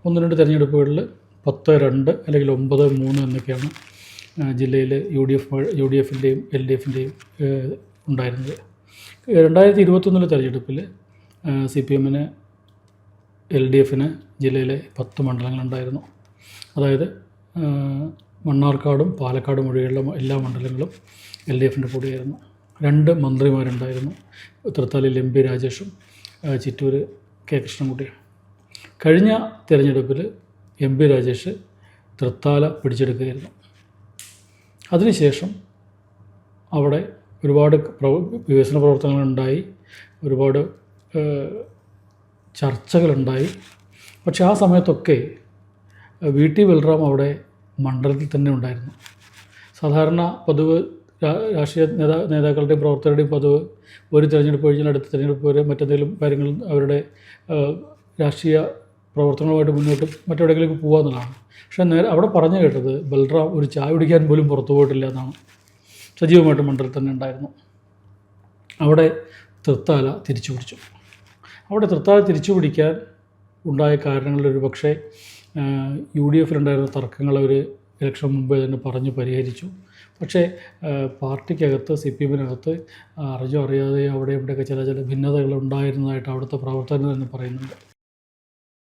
ഒന്ന് രണ്ട് തിരഞ്ഞെടുപ്പുകളിൽ 10-2 അല്ലെങ്കിൽ 9-3 എന്നൊക്കെയാണ് ജില്ലയിൽ യു ഡി എഫിൻ്റെയും എൽ ഡി എഫിൻ്റെയും ഉണ്ടായിരുന്നത്. 2021 തിരഞ്ഞെടുപ്പിൽ CPM എൽ ഡി എഫിന് ജില്ലയിലെ 10 മണ്ഡലങ്ങളുണ്ടായിരുന്നു. അതായത് മണ്ണാർക്കാടും പാലക്കാടും ഒഴികെയുള്ള എല്ലാ മണ്ഡലങ്ങളും എൽ ഡി എഫിൻ്റെ കൂടെയായിരുന്നു. 2 മന്ത്രിമാരുണ്ടായിരുന്നു. തൃത്താലയിൽ MP രാജേഷും ചിറ്റൂർ K കൃഷ്ണൻകുട്ടിയും. കഴിഞ്ഞ തിരഞ്ഞെടുപ്പിൽ MP രാജേഷ് തൃത്താല പിടിച്ചെടുക്കുകയായിരുന്നു. അതിനുശേഷം അവിടെ ഒരുപാട് വികസന പ്രവർത്തനങ്ങളുണ്ടായി, ഒരുപാട് ചർച്ചകളുണ്ടായി. പക്ഷേ ആ സമയത്തൊക്കെ VT ബൽറാം അവിടെ മണ്ഡലത്തിൽ തന്നെ ഉണ്ടായിരുന്നു. സാധാരണ പതിവ് രാഷ്ട്രീയ നേതാക്കളുടെയും പ്രവർത്തകരുടെയും പതിവ് ഒരു തിരഞ്ഞെടുപ്പ് കഴിഞ്ഞാൽ അടുത്ത തിരഞ്ഞെടുപ്പ് വരെ മറ്റെന്തെങ്കിലും കാര്യങ്ങൾ അവരുടെ രാഷ്ട്രീയ പ്രവർത്തനങ്ങളുമായിട്ട് മുന്നോട്ട് മറ്റെവിടെയെങ്കിലും പോകാമെന്നുള്ളതാണ്. പക്ഷേ അവിടെ പറഞ്ഞു കേട്ടത് ബൽറാം ഒരു ചായ കുടിക്കാൻ പോലും പുറത്തു പോയിട്ടില്ല എന്നാണ്. സജീവമായിട്ട് മണ്ഡലത്തിൽ തന്നെ ഉണ്ടായിരുന്നു. അവിടെ തൃത്താല തിരിച്ചു പിടിച്ചു. അവിടെ തൃത്താല തിരിച്ചു പിടിക്കാൻ ഉണ്ടായ കാരണങ്ങളൊരു പക്ഷേ UDFിലുണ്ടായിരുന്ന തർക്കങ്ങൾ അവർ ഇലക്ഷൻ മുമ്പേ തന്നെ പറഞ്ഞ് പരിഹരിച്ചു. പക്ഷേ പാർട്ടിക്കകത്ത് CPMനകത്ത് അറിഞ്ഞോ അറിയാതെ അവിടെ ഇവിടെയൊക്കെ ചില ഭിന്നതകൾ ഉണ്ടായിരുന്നതായിട്ട് അവിടുത്തെ പ്രവർത്തകർ തന്നെ പറയുന്നുണ്ട്.